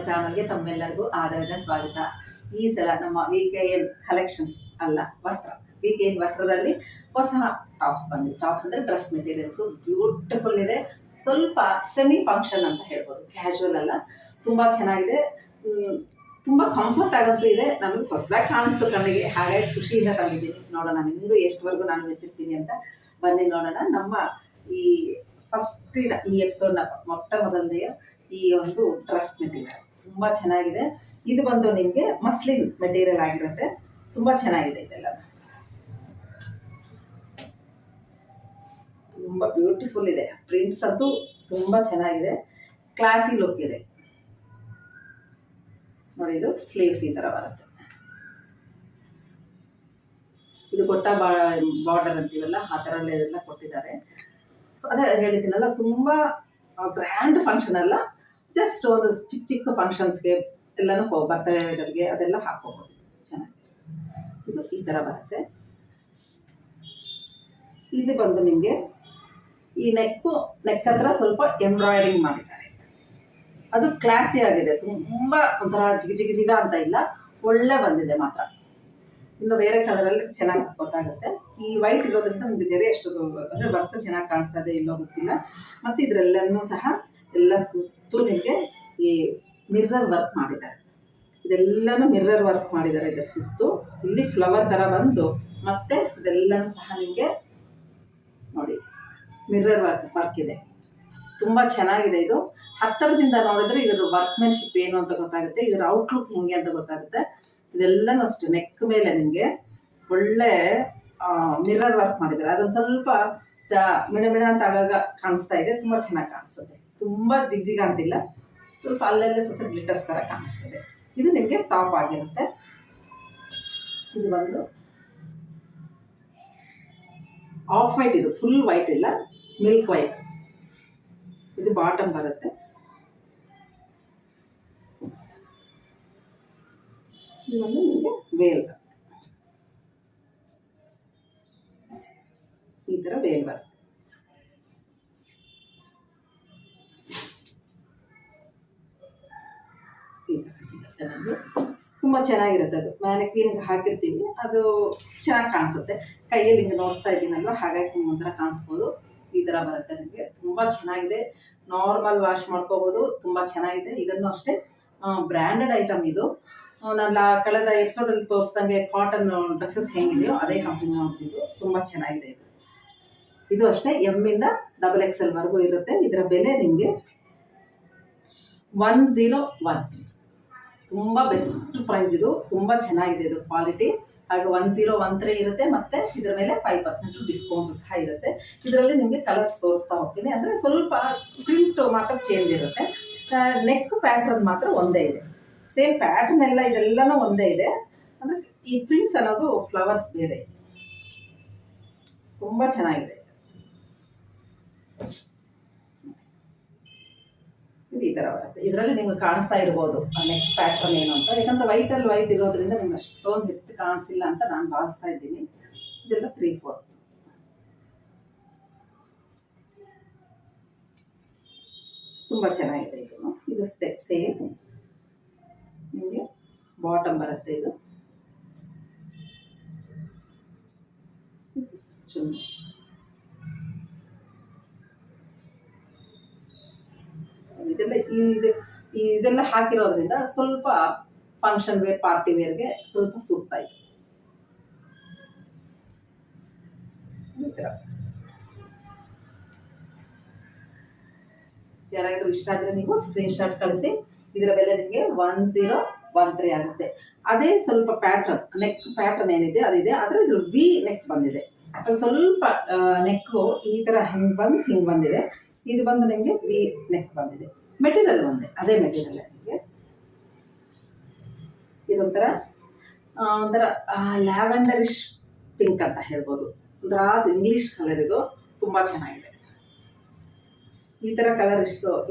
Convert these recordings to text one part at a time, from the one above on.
ಚಾನಲ್ಗೆ ತಮ್ಮೆಲ್ಲರಿಗೂ ಆದರದ ಸ್ವಾಗತ. ಈ ಸಲ ನಮ್ಮ VKN ಕಲೆಕ್ಷನ್ಸ್ ಅಲ್ಲ ವಸ್ತ್ರ, VKN ವಸ್ತ್ರದಲ್ಲಿ ಹೊಸ ಟಾಪ್ಸ್ ಬಂದಿದೆ. ಟಾಪ್ಸ್ ಅಂದರೆ ಡ್ರೆಸ್ ಮೆಟೀರಿಯಲ್ಸು ಬ್ಯೂಟಿಫುಲ್ ಇದೆ. ಸ್ವಲ್ಪ ಸೆಮಿ ಫಂಕ್ಷನ್ ಅಂತ ಹೇಳ್ಬೋದು, ಕ್ಯಾಶುವಲ್ ಅಲ್ಲ, ತುಂಬ ಚೆನ್ನಾಗಿದೆ, ತುಂಬ ಕಂಫರ್ಟ್ ಆಗಂತೂ ಇದೆ. ನಮಗೆ ಹೊಸದಾಗಿ ಕಾಣಿಸ್ತು ಕಣ್ಣಿಗೆ, ಹಾಗಾಗಿ ಖುಷಿಯಿಂದ ತಂದಿದ್ದೀನಿ. ನೋಡೋಣ ನಿಮಗೂ ಎಷ್ಟುವರೆಗೂ ನಾನು ಮೆಚ್ಚಿಸ್ತೀನಿ ಅಂತ. ಬನ್ನಿ ನೋಡೋಣ. ನಮ್ಮ ಈ ಫಸ್ಟಿನ ಈ ಎಪಿಸೋಡ್ನ ಮೊಟ್ಟ ಮೊದಲನೆಯ ಈ ಒಂದು ಡ್ರೆಸ್ ಮೆಟೀರಿಯಲ್ ತುಂಬ ಚೆನ್ನಾಗಿದೆ. ಇದು ಬಂದು ನಿಮಗೆ ಮಸ್ಲಿನ್ ಮೆಟೀರಿಯಲ್ ಆಗಿರುತ್ತೆ. ತುಂಬ ಚೆನ್ನಾಗಿದೆ ಇದೆಲ್ಲ, ತುಂಬ ಬ್ಯೂಟಿಫುಲ್ ಇದೆ. ಪ್ರಿಂಟ್ಸ್ ಅಂತೂ ತುಂಬ ಚೆನ್ನಾಗಿದೆ, ಕ್ಲಾಸಿ ಲುಕ್ ಇದೆ ನೋಡಿ. ಇದು ಸ್ಲೀವ್ಸ್ ಈ ಥರ ಬರುತ್ತೆ. ಇದು ಕೊಟ್ಟ ಬಾರ್ಡರ್ ಅಂತೀವಲ್ಲ, ಆ ಥರ ಎಲ್ಲ ಕೊಟ್ಟಿದ್ದಾರೆ. ಸೊ ಅದೇ ಹೇಳಿದ್ದೀನಲ್ಲ, ತುಂಬ ಗ್ರ್ಯಾಂಡ್ ಫಂಕ್ಷನ್ ಅಲ್ಲ, ಜಸ್ಟ್ ಒಂದು ಚಿಕ್ಕ ಚಿಕ್ಕ ಫಂಕ್ಷನ್ಸ್ಗೆ ಎಲ್ಲನೂ ಬರ್ತಡೇಗಳಿಗೆ ಅದೆಲ್ಲ ಹಾಕೋಬೋದು ಚೆನ್ನಾಗಿ. ಇದು ಈ ಥರ ಬರುತ್ತೆ. ಇಲ್ಲಿ ಬಂದು ನಿಮಗೆ ಈ ನೆಕ್ ಹತ್ರ ಸ್ವಲ್ಪ ಎಂಬ್ರಾಯ್ಡಿಂಗ್ ಮಾಡಿದ್ದಾರೆ. ಅದು ಕ್ಲಾಸಿ ಆಗಿದೆ, ತುಂಬ ಒಂಥರ ಜಿಗ ಅಂತ ಇಲ್ಲ, ಒಳ್ಳೆ ಬಂದಿದೆ ಮಾತ್ರ. ಇನ್ನು ಬೇರೆ ಕಲರಲ್ಲಿ ಚೆನ್ನಾಗಿ ಗೊತ್ತಾಗುತ್ತೆ. ಈ ವೈಟ್ ಇರೋದ್ರಿಂದ ನಿಮಗೆ ಜರಿ ಅಷ್ಟು ಅಂದರೆ ವರ್ಕ್ ಚೆನ್ನಾಗಿ ಕಾಣಿಸ್ತಾ ಇದೆ ಇಲ್ಲೋ ಗೊತ್ತಿಲ್ಲ. ಮತ್ತು ಇದರೆಲ್ಲನೂ ಸಹ ಎಲ್ಲ ಸುತ್ತು ನಿಮಗೆ ಈ ಮಿರ್ರರ್ ವರ್ಕ್ ಮಾಡಿದ್ದಾರೆ. ಇದೆಲ್ಲನೂ ಮಿರ್ರರ್ ವರ್ಕ್ ಮಾಡಿದ್ದಾರೆ ಇದರ ಸುತ್ತು. ಇಲ್ಲಿ ಫ್ಲವರ್ ಥರ ಬಂದು ಮತ್ತೆ ಇದೆಲ್ಲನೂ ಸಹ ನಿಮಗೆ ನೋಡಿ ಮಿರ್ರರ್ ವರ್ಕ್ ಇದೆ. ತುಂಬ ಚೆನ್ನಾಗಿದೆ. ಇದು ಹತ್ತಿರದಿಂದ ನೋಡಿದ್ರೆ ಇದರ ವರ್ಕ್ಮೆನ್ಶಿಪ್ ಏನು ಅಂತ ಗೊತ್ತಾಗುತ್ತೆ, ಇದರ ಔಟ್ಲುಕ್ ಹೆಂಗೆ ಅಂತ ಗೊತ್ತಾಗುತ್ತೆ. ಇದೆಲ್ಲನೂ ಅಷ್ಟೇ ನೆಕ್ ಮೇಲೆ ನಿಮಗೆ ಒಳ್ಳೆ ಮಿರರ್ ವರ್ಕ್ ಮಾಡಿದ್ದಾರೆ. ಅದೊಂದು ಸ್ವಲ್ಪ ಮಿಣ ಅಂತ ಆಗಾಗ ಕಾಣಿಸ್ತಾ ಇದೆ, ತುಂಬ ಚೆನ್ನಾಗಿ ಕಾಣಿಸುತ್ತೆ. ತುಂಬ ಜಿಗ ಅಂತಿಲ್ಲ, ಸ್ವಲ್ಪ ಅಲ್ಲೆಲ್ಲ ಸ್ವಲ್ಪ ಗ್ಲಿಟರ್ಸ್ ಥರ ಕಾಣಿಸ್ತದೆ. ಇದು ನಿಮಗೆ ಟಾಪ್ ಆಗಿರುತ್ತೆ. ಇದು ಬಂದು ಆಫ್ ವೈಟ್, ಇದು ಫುಲ್ ವೈಟ್ ಇಲ್ಲ, ಮಿಲ್ಕ್ ವೈಟ್. ಇದು ಬಾಟಮ್ ಬರುತ್ತೆ. ಇದೊಂದು ನಿಮಗೆ ವೇಲ್, ಈ ಥರ ವೇಲ್ ಬರುತ್ತೆ. ಈ ಥರ ಸಿಗುತ್ತೆ ನಮಗೆ, ತುಂಬ ಚೆನ್ನಾಗಿರುತ್ತೆ. ಅದು ಮ್ಯಾನಿಕ್ವಿನ್ಗೆ ಹಾಕಿರ್ತೀವಿ, ಅದು ಚೆನ್ನಾಗಿ ಕಾಣಿಸುತ್ತೆ. ಕೈಯಲ್ಲಿ ಹಿಂಗೆ ನೋಡಿಸ್ತಾ ಇದ್ದೀನಲ್ವ, ಹಾಗಾಗಿ ಒಂಥರ ಕಾಣಿಸ್ಬೋದು. ಈ ಥರ ಬರುತ್ತೆ ನಿಮಗೆ, ತುಂಬ ಚೆನ್ನಾಗಿದೆ. ನಾರ್ಮಲ್ ವಾಶ್ ಮಾಡ್ಕೋಬೋದು, ತುಂಬ ಚೆನ್ನಾಗಿದೆ. ಇದನ್ನು ಅಷ್ಟೇ ಬ್ರ್ಯಾಂಡೆಡ್ ಐಟಮ್ ಇದು. ನಾನು ಕಳೆದ ಎಪಿಸೋಡಲ್ಲಿ ತೋರಿಸ್ದಂಗೆ ಕಾಟನ್ ಡ್ರೆಸ್ಸಸ್ ಹೆಂಗಿದೆಯೋ ಅದೇ ಕಂಪ್ನಿ ನೋಡ್ತಿದ್ದು. ತುಂಬ ಚೆನ್ನಾಗಿದೆ ಇದು. ಇದು ಅಷ್ಟೇ ಎಮ್ಮಿಂದ XXL ವರೆಗೂ ಇರುತ್ತೆ. ಇದರ ಬೆಲೆ ನಿಮಗೆ 1013. ತುಂಬ ಬೆಸ್ಟ್ ಪ್ರೈಸ್ ಇದು, ತುಂಬ ಚೆನ್ನಾಗಿದೆ ಇದು ಕ್ವಾಲಿಟಿ. ಹಾಗೆ 1013 ಇರುತ್ತೆ. ಮತ್ತು ಇದರ ಮೇಲೆ 5% ಡಿಸ್ಕೌಂಟ್ ಸಹ ಇರುತ್ತೆ. ಇದರಲ್ಲಿ ನಿಮಗೆ ಕಲರ್ಸ್ ತೋರಿಸ್ತಾ ಹೋಗ್ತೀನಿ. ಅಂದರೆ ಸ್ವಲ್ಪ ಪ್ರಿಂಟ್ ಮಾತ್ರ ಚೇಂಜ್ ಇರುತ್ತೆ. ನೆಕ್ ಪ್ಯಾಟ್ರನ್ ಮಾತ್ರ ಒಂದೇ ಇದೆ, ಸೇಮ್ ಪ್ಯಾಟರ್ನ್ ಎಲ್ಲ ಇದೆಲ್ಲನೂ ಒಂದೇ ಇದೆ. ಅಂದರೆ ಈ ಪ್ರಿಂಟ್ಸ್ ಅನ್ನೋದು ಫ್ಲವರ್ಸ್ ಬೇರೆ ಇದೆ. ತುಂಬ ಚೆನ್ನಾಗಿದೆ. ಇದು ಈ ಥರ ಬರುತ್ತೆ. ಇದರಲ್ಲಿ ನಿಮ್ಗೆ ಕಾಣಿಸ್ತಾ ಇರ್ಬೋದು ನೆಕ್ ಪ್ಯಾಟರ್ನ್ ಏನು ಅಂತ, ಯಾಕಂದರೆ ವೈಟಲ್ಲಿ ವೈಟ್ ಇರೋದ್ರಿಂದ ನಿಮ್ಗೆ ಅಷ್ಟೊಂದು ಎತ್ತು ಕಾಣಿಸಿಲ್ಲ ಅಂತ ನಾನು ಭಾವಿಸ್ತಾ ಇದ್ದೀನಿ. ಇದೆಲ್ಲ 3/4. ತುಂಬ ಚೆನ್ನಾಗಿದೆ ಇದು. ಇದು ಸೇಮ್ ನಿಮಗೆ ಬಾಟಮ್ ಬರುತ್ತೆ. ಇದು ಚುನ್ನಿ. ಇದೆಲ್ಲ ಹಾಕಿರೋದ್ರಿಂದ ಸ್ವಲ್ಪ ಫಂಕ್ಷನ್ ವೇರ್, ಪಾರ್ಟಿ ವೇರ್ಗೆ ಸ್ವಲ್ಪ ಸೂಕ್ತ ಇದೆ. ಯಾರಾದರೂ ಇಷ್ಟ ಆದರೆ ನೀವು ಸ್ಕ್ರೀನ್ ಶಾಟ್ ಕಳಿಸಿ. ಇದರ ಬೆಲೆ ನಿಮಗೆ 1013 ಆಗುತ್ತೆ. ಅದೇ ಸ್ವಲ್ಪ ಪ್ಯಾಟ್ರನ್, ನೆಕ್ ಪ್ಯಾಟ್ರನ್ ಏನಿದೆ ಅದಿದೆ, ಆದರೆ ಇದ್ರ ವಿ ನೆಕ್ ಬಂದಿದೆ. ಅದು ಸ್ವಲ್ಪ ನೆಕ್ಕು ಈ ಥರ ಹಿಂಗೆ ಬಂದಿದೆ. ಇದು ಬಂದು ನಿಮಗೆ ವಿ ನೆಕ್ ಬಂದಿದೆ. ಮೆಟೀರಿಯಲ್ ಒಂದೇ, ಅದೇ ಮೆಟೀರಿಯಲ್ ನಿಮಗೆ. ಇದೊಂಥರ ಲ್ಯಾವೆಂಡರಿಶ್ ಪಿಂಕ್ ಅಂತ ಹೇಳ್ಬೋದು. ಒಂಥರ ಇಂಗ್ಲೀಷ್ ಕಲರ್ ಇದು, ತುಂಬ ಚೆನ್ನಾಗಿದೆ. ಈ ಥರ ಕಲರ್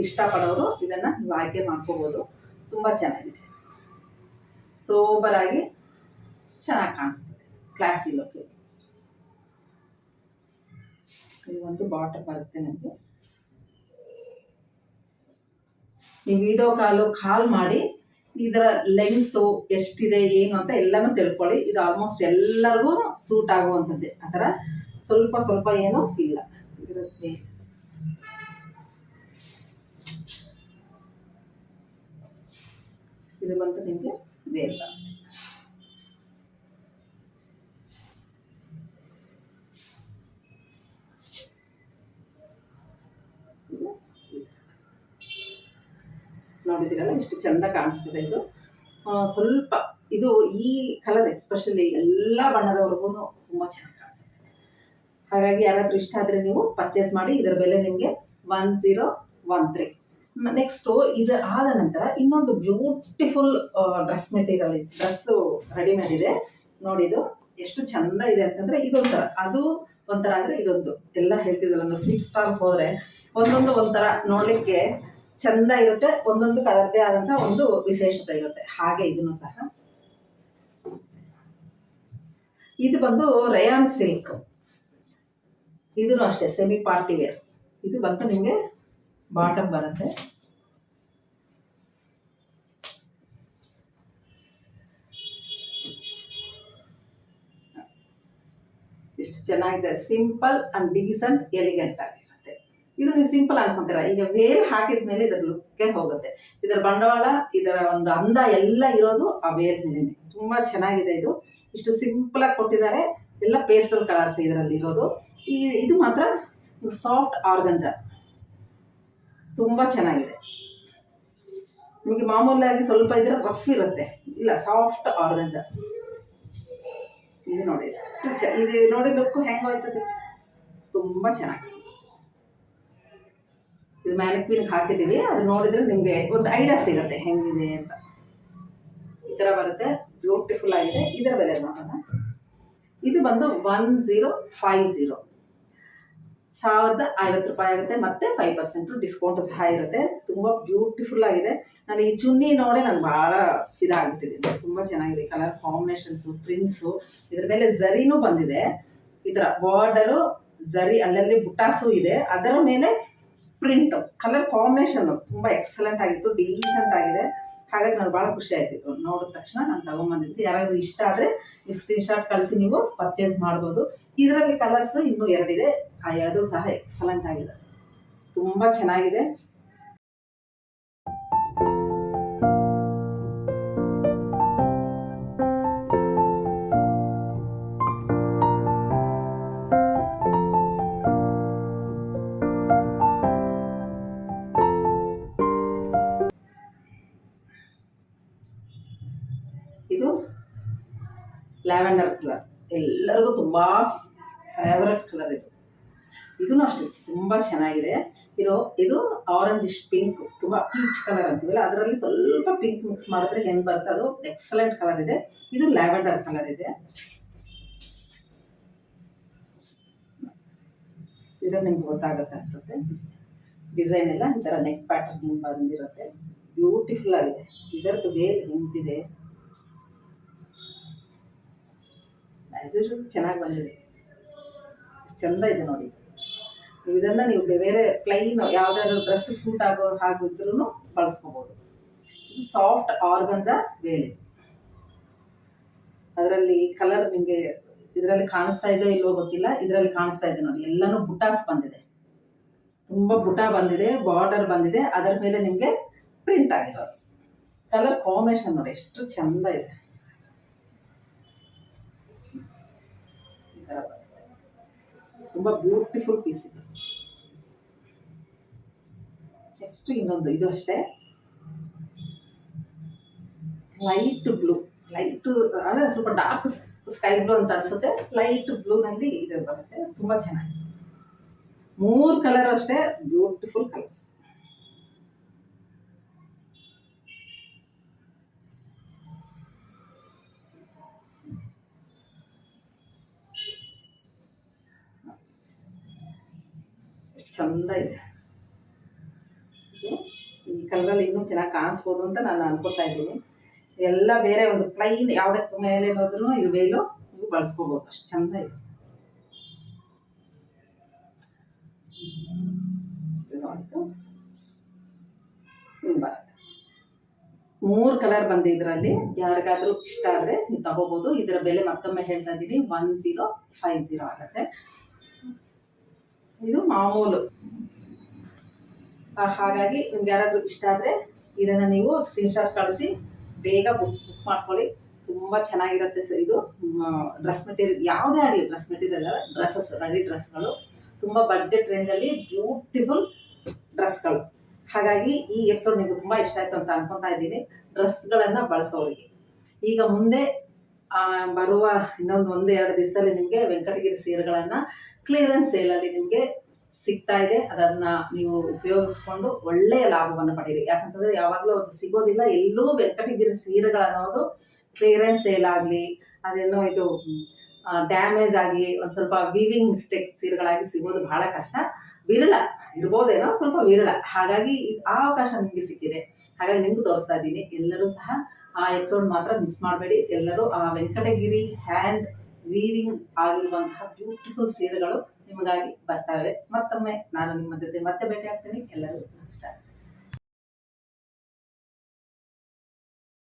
ಇಷ್ಟಪಡೋರು ಇದನ್ನು ನೀವು ಆಯ್ಕೆ ಮಾಡ್ಕೋಬೋದು. ತುಂಬ ಚೆನ್ನಾಗಿದೆ, ಸೋಬರಾಗಿ ಚೆನ್ನಾಗಿ ಕಾಣಿಸ್ತದೆ, ಕ್ಲಾಸಿ ಲುಕ್. ಇದು ಒಂದು ಬಾಟಮ್ ಬರುತ್ತೆ ನಮಗೆ. ನೀವು ವಿಡಿಯೋ ಕಾಲ್ ಮಾಡಿ ಇದರ ಲೆಂತು ಎಷ್ಟಿದೆ ಏನು ಅಂತ ಎಲ್ಲನೂ ತಿಳ್ಕೊಳ್ಳಿ. ಇದು ಆಲ್ಮೋಸ್ಟ್ ಎಲ್ಲರಿಗೂ ಸೂಟ್ ಆಗುವಂಥದ್ದೇ, ಆ ಥರ ಸ್ವಲ್ಪ ಸ್ವಲ್ಪ ಏನೂ ಇಲ್ಲ ಇರುತ್ತೆ. ಇದು ಬಂತು ನಿಮಗೆ ವೇಲ್. ನೋಡಿದಿರಲ್ಲ ಎಷ್ಟು ಚಂದ ಕಾಣಿಸ್ತದೆ ಇದು. ಸ್ವಲ್ಪ ಇದು ಈ ಕಲರ್ ಎಸ್ಪೆಷಲಿ ಎಲ್ಲ ಬಣ್ಣದವ್ರಿಗೂ ತುಂಬ ಚೆನ್ನಾಗಿ ಕಾಣಿಸುತ್ತೆ. ಹಾಗಾಗಿ ಯಾರಾದರೂ ಇಷ್ಟ ಆದರೆ ನೀವು ಪರ್ಚೇಸ್ ಮಾಡಿ. ಇದರ ಬೆಲೆ ನಿಮಗೆ 1013. ನೆಕ್ಸ್ಟು ಇದು ಆದ ನಂತರ ಇನ್ನೊಂದು beautiful dress material, dress readymade ಇದೆ ನೋಡಿ. ಇದು ಎಷ್ಟು ಚಂದ ಇದೆ ಅಂತಂದರೆ ಇದೊಂಥರ, ಅದು ಒಂಥರ ಅಂದರೆ ಇದೊಂದು ಎಲ್ಲ ಹೇಳ್ತಿದ್ವಲ್ಲ, ಒಂದು ಸ್ವೀಟ್ ಸ್ಟಾಲ್ ಹೋದರೆ ಒಂದೊಂದು ಒಂಥರ ನೋಡಲಿಕ್ಕೆ ಚಂದ ಇರುತ್ತೆ, ಒಂದೊಂದು ಅದರದ್ದೇ ಆದಂಥ ಒಂದು ವಿಶೇಷತೆ ಇರುತ್ತೆ. ಹಾಗೆ ಇದನ್ನು ಸಹ, ಇದು ಬಂದು ರಯಾನ್ ಸಿಲ್ಕ್, ಇದೂ ಅಷ್ಟೇ ಸೆಮಿ ಪಾರ್ಟಿ ವೇರ್. ಇದು ಬಂತು ನಿಮಗೆ ಬಾಟಮ್ ಬರುತ್ತೆ. ಇಷ್ಟು ಚೆನ್ನಾಗಿದೆ, ಸಿಂಪಲ್ ಅಂಡ್ ಡೀಸೆಂಟ್ ಎಲಿಗೆಂಟ್ ಆಗಿರುತ್ತೆ. ಇದು ನೀವು ಸಿಂಪಲ್ ಅನ್ಕೊಂತೀರ, ಈಗ ವೇಲ್ ಹಾಕಿದ ಮೇಲೆ ಇದರ ಲುಕ್ಕೇ ಹೋಗುತ್ತೆ. ಇದರ ಬಂಡವಾಳ, ಇದರ ಒಂದು ಅಂದ ಎಲ್ಲ ಇರೋದು ಆ ವೇಲ್ ಮೇಲೆ. ತುಂಬ ಚೆನ್ನಾಗಿದೆ. ಇದು ಇಷ್ಟು ಸಿಂಪಲ್ ಆಗಿ ಕೊಟ್ಟಿದ್ದಾರೆ. ಎಲ್ಲ ಪೇಸ್ಟಲ್ ಕಲರ್ಸ್ ಇದರಲ್ಲಿ ಇರೋದು. ಇದು ಮಾತ್ರ ಸಾಫ್ಟ್ ಆರ್ಗಂಜಾ, ತುಂಬ ಚೆನ್ನಾಗಿದೆ. ನಿಮಗೆ ಮಾಮೂಲಾಗಿ ಸ್ವಲ್ಪ ಇದ್ರೆ ರಫ್ ಇರುತ್ತೆ, ಇಲ್ಲ ಸಾಫ್ಟ್ ಆರ್ಗಂಜಾ. ಇದು ನೋಡಿ ಇದು ನೋಡಿ ಲುಕ್ಕು ಹೆಂಗೆ ಹೋಯ್ತದೆ, ತುಂಬ ಚೆನ್ನಾಗಿ. ಇದು ಮ್ಯಾನಿಕ್ವಿನ್ಗೆ ಹಾಕಿದ್ದೀವಿ, ಅದು ನೋಡಿದ್ರೆ ನಿಮಗೆ ಒಂದು ಐಡಿಯಾ ಸಿಗುತ್ತೆ ಹೆಂಗಿದೆ ಅಂತ. ಈ ಥರ ಬರುತ್ತೆ, ಬ್ಯೂಟಿಫುಲ್ ಆಗಿದೆ. ಇದರ ಬೆಲೆ ನೋಡೋಣ. ಇದು ಬಂದು 1050, 1050 ರೂಪಾಯಿ ಆಗುತ್ತೆ. ಮತ್ತೆ 5% ಡಿಸ್ಕೌಂಟ್ ಸಹ ಇರುತ್ತೆ. ತುಂಬ ಬ್ಯೂಟಿಫುಲ್ ಆಗಿದೆ. ನಾನು ಈ ಚುನ್ನಿ ನೋಡಿ ನಾನು ಭಾಳ ಇದಾಗ್ಬಿಟ್ಟಿದ್ದೀನಿ. ತುಂಬ ಚೆನ್ನಾಗಿದೆ, ಕಲರ್ ಕಾಂಬಿನೇಷನ್ಸು, ಪ್ರಿಂಟ್ಸು. ಇದ್ರ ಮೇಲೆ ಝರಿನೂ ಬಂದಿದೆ. ಈ ಥರ ಬಾರ್ಡರು ಝರಿ, ಅಲ್ಲಲ್ಲಿ ಬುಟಾಸು ಇದೆ, ಅದರ ಮೇಲೆ ಪ್ರಿಂಟ್, ಕಲರ್ ಕಾಂಬಿನೇಷನ್ನು ತುಂಬ ಎಕ್ಸಲೆಂಟ್ ಆಗಿತ್ತು, ಡೀಸೆಂಟ್ ಆಗಿದೆ. ಹಾಗಾಗಿ ನನಗೆ ಭಾಳ ಖುಷಿ ಆಯ್ತಿತ್ತು ನೋಡಿದ ತಕ್ಷಣ. ನಾನು ತೊಗೊಂಬಂದಿದ್ದೆ. ಯಾರಾದರೂ ಇಷ್ಟ ಆದರೆ ಈ ಸ್ಕ್ರೀನ್ಶಾಟ್ ಕಳಿಸಿ ನೀವು ಪರ್ಚೇಸ್ ಮಾಡ್ಬೋದು. ಇದರಲ್ಲಿ ಕಲರ್ಸು ಇನ್ನೂ 2 ಇದೆ, ಆ 2 ಸಹ ಎಕ್ಸಲೆಂಟ್ ಆಗಿದೆ, ತುಂಬ ಚೆನ್ನಾಗಿದೆ. ಇದು ಲ್ಯಾವೆಂಡರ್ ಕಲರ್, ಎಲ್ಲರಿಗೂ ತುಂಬ ಫೇವ್ರೆಟ್ ಕಲರ್ ಇದು. ಇದೂ ಅಷ್ಟೇ ತುಂಬ ಚೆನ್ನಾಗಿದೆ. ಇದು ಆರೆಂಜ್ ಪಿಂಕ್, ತುಂಬ ಪೀಚ್ ಕಲರ್ ಅಂತೀವಲ್ಲ, ಅದರಲ್ಲಿ ಸ್ವಲ್ಪ ಪಿಂಕ್ ಮಿಕ್ಸ್ ಮಾಡಿದ್ರೆ ಹೆಂಗೆ ಬರುತ್ತೆ, ಅದು ಎಕ್ಸಲೆಂಟ್ ಕಲರ್ ಇದೆ. ಇದು ಲ್ಯಾವೆಂಡರ್ ಕಲರ್ ಇದೆ. ಇದರಲ್ಲಿ ನಿಮ್ಗೆ ಗೊತ್ತಾಗುತ್ತೆ ಅನಿಸುತ್ತೆ. ಡಿಸೈನ್ ಎಲ್ಲ ಈ ಥರ ನೆಕ್ ಪ್ಯಾಟರ್ನ್ ಹಿಂಗೆ ಬಂದಿರುತ್ತೆ, ಬ್ಯೂಟಿಫುಲ್ ಆಗಿದೆ. ಇದರದ್ದು ವೇಲ್ ಹೆಂಗಿದೆ, ಚೆನ್ನಾಗಿ ಬಂದಿದೆ, ಚೆಂದ ಇದೆ ನೋಡಿ. ಇದನ್ನು ನೀವು ಬೇರೆ ಪ್ಲೈನ್ ಯಾವುದಾದ್ರು ಡ್ರೆಸ್ ಸೂಟ್ ಆಗೋ ಹಾಗಿದ್ರೂ ಬಳಸ್ಕೋಬೋದು. ಇದು ಸಾಫ್ಟ್ ಆರ್ಗನ್ಜಾ ವೇಲ್ ಇದು. ಅದರಲ್ಲಿ ಕಲರ್ ನಿಮಗೆ ಇದರಲ್ಲಿ ಕಾಣಿಸ್ತಾ ಇದೆಯೋ ಇಲ್ವೋ ಗೊತ್ತಿಲ್ಲ, ಇದರಲ್ಲಿ ಕಾಣಿಸ್ತಾ ಇದೆ ನೋಡಿ, ಎಲ್ಲನೂ ಬುಟಾಸ್ ಬಂದಿದೆ, ತುಂಬ ಬುಟ ಬಂದಿದೆ, ಬಾರ್ಡರ್ ಬಂದಿದೆ, ಅದರ ಮೇಲೆ ನಿಮಗೆ ಪ್ರಿಂಟ್ ಆಗಿರೋದು. ಕಲರ್ ಕಾಂಬಿನೇಷನ್ ನೋಡಿ ಎಷ್ಟು ಚೆಂದ ಇದೆ. ತುಂಬ ಬ್ಯೂಟಿಫುಲ್ ಪೀಸ್ ಇದೆ. ನೆಕ್ಸ್ಟ್ ಇನ್ನೊಂದು, ಇದು ಅಷ್ಟೇ ಲೈಟ್ ಬ್ಲೂ, ಅಂದರೆ ಸ್ವಲ್ಪ ಡಾರ್ಕ್ ಸ್ಕೈ ಬ್ಲೂ ಅಂತ ಅನ್ಸುತ್ತೆ, ಲೈಟ್ ಬ್ಲೂನಲ್ಲಿ ಇದು ಬರುತ್ತೆ, ತುಂಬ ಚೆನ್ನಾಗಿದೆ. 3 ಕಲರ್ ಅಷ್ಟೇ, ಬ್ಯೂಟಿಫುಲ್ ಕಲರ್ಸ್. ಎಷ್ಟು ಚಂದ ಇದೆ. ಈ ಕಲರಲ್ಲಿ ಇನ್ನೂ ಚೆನ್ನಾಗಿ ಕಾಣಿಸ್ಬೋದು ಅಂತ ನಾನು ಅನ್ಕೋತಾ ಇದ್ದೀನಿ. ಎಲ್ಲ ಬೇರೆ ಒಂದು ಪ್ಲೈನ್ ಯಾವುದಕ್ಕೆ ಮೇಲೆ ಹೋದ್ರೂ ಇದು ವೇಲು ನೀವು ಬಳಸ್ಕೋಬೋದು, ಅಷ್ಟು ಚಂದ ಇದೆ. ವೀವಿಂಗ್ ಬರುತ್ತೆ. 3 ಕಲರ್ ಬಂದು ಇದರಲ್ಲಿ. ಯಾರಿಗಾದ್ರೂ ಇಷ್ಟ ಆದರೆ ನೀವು ತಗೋಬೋದು. ಇದರ ಬೆಲೆ ಮತ್ತೊಮ್ಮೆ ಹೇಳ್ತಾ ಇದ್ದೀನಿ, 1050 ಆಗುತ್ತೆ. ಇದು ಮಾಮೂಲು. ಹಾಗಾಗಿ ನಿಮ್ಗೆ ಯಾರಾದ್ರೂ ಇಷ್ಟ ಆದರೆ ಇದನ್ನು ನೀವು ಸ್ಕ್ರೀನ್ಶಾಟ್ ಕಳಿಸಿ ಬೇಗ ಬುಕ್ ಮಾಡ್ಕೊಳ್ಳಿ. ತುಂಬ ಚೆನ್ನಾಗಿರುತ್ತೆ ಸರ್. ಇದು ಡ್ರೆಸ್ ಮೆಟೀರಿಯಲ್, ಯಾವುದೇ ಆಗಲಿ ಡ್ರೆಸ್ ಮೆಟೀರಿಯಲ್ ಅಲ್ಲ, ಡ್ರೆಸ್ಸಸ್, ರೆಡಿ ಡ್ರೆಸ್ಗಳು, ತುಂಬ ಬಡ್ಜೆಟ್ ರೇಂಜಲ್ಲಿ ಬ್ಯೂಟಿಫುಲ್ ಡ್ರೆಸ್ಗಳು. ಹಾಗಾಗಿ ಈ ಎಪಿಸೋಡ್ ನಿಮ್ಗೆ ತುಂಬ ಇಷ್ಟ ಆಯ್ತು ಅಂತ ಅನ್ಕೊತಾ ಇದ್ದೀನಿ. ಡ್ರೆಸ್ಗಳನ್ನು ಬಳಸೋರಿಗೆ ಈಗ ಮುಂದೆ ಬರುವ ಇನ್ನೊಂದು 1-2 ದಿವಸದಲ್ಲಿ ನಿಮಗೆ ವೆಂಕಟಗಿರಿ ಸೀರೆಗಳನ್ನು ಕ್ಲಿಯರೆನ್ಸ್ ಸೇಲಲ್ಲಿ ನಿಮಗೆ ಸಿಗ್ತಾ ಇದೆ. ಅದನ್ನು ನೀವು ಉಪಯೋಗಿಸ್ಕೊಂಡು ಒಳ್ಳೆಯ ಲಾಭವನ್ನು ಪಡೀರಿ. ಯಾಕಂತಂದರೆ ಯಾವಾಗಲೂ ಅದು ಸಿಗೋದಿಲ್ಲ. ಎಲ್ಲೂ ವೆಂಕಟಗಿರಿ ಸೀರೆಗಳನ್ನೋದು ಕ್ಲಿಯರೆನ್ಸ್ ಸೇಲ್ ಆಗಲಿ, ಅದೇನೋ ಇದು ಡ್ಯಾಮೇಜ್ ಆಗಿ ಒಂದು ಸ್ವಲ್ಪ ವೀವಿಂಗ್ ಮಿಸ್ಟೇಕ್ಸ್ ಸೀರೆಗಳಾಗಿ ಸಿಗೋದು ಬಹಳ ಕಷ್ಟ, ವಿರಳ ಇರ್ಬೋದೇನೋ, ಸ್ವಲ್ಪ ವಿರಳ. ಹಾಗಾಗಿ ಆ ಅವಕಾಶ ನಿಮಗೆ ಸಿಕ್ಕಿದೆ. ಹಾಗಾಗಿ ನಿಮಗೂ ತೋರಿಸ್ತಾ ಇದ್ದೀನಿ. ಎಲ್ಲರೂ ಸಹ ಆ ಎಪಿಸೋಡ್ ಮಾತ್ರ ಮಿಸ್ ಮಾಡಬೇಡಿ. ಎಲ್ಲರೂ ಆ ವೆಂಕಟಗಿರಿ ಹ್ಯಾಂಡ್ ವೀವಿಂಗ್ ಆಗಿರುವಂತಹ ಬ್ಯೂಟಿಫುಲ್ ಸೀರೆಗಳು ನಿಮಗಾಗಿ ಬರ್ತವೆ. ಮತ್ತೊಮ್ಮೆ ನಾನು ನಿಮ್ಮ ಜೊತೆ ಮತ್ತೆ ಭೇಟಿ ಆಗ್ತೀನಿ. ಎಲ್ಲರೂ ನಮಸ್ಕಾರ.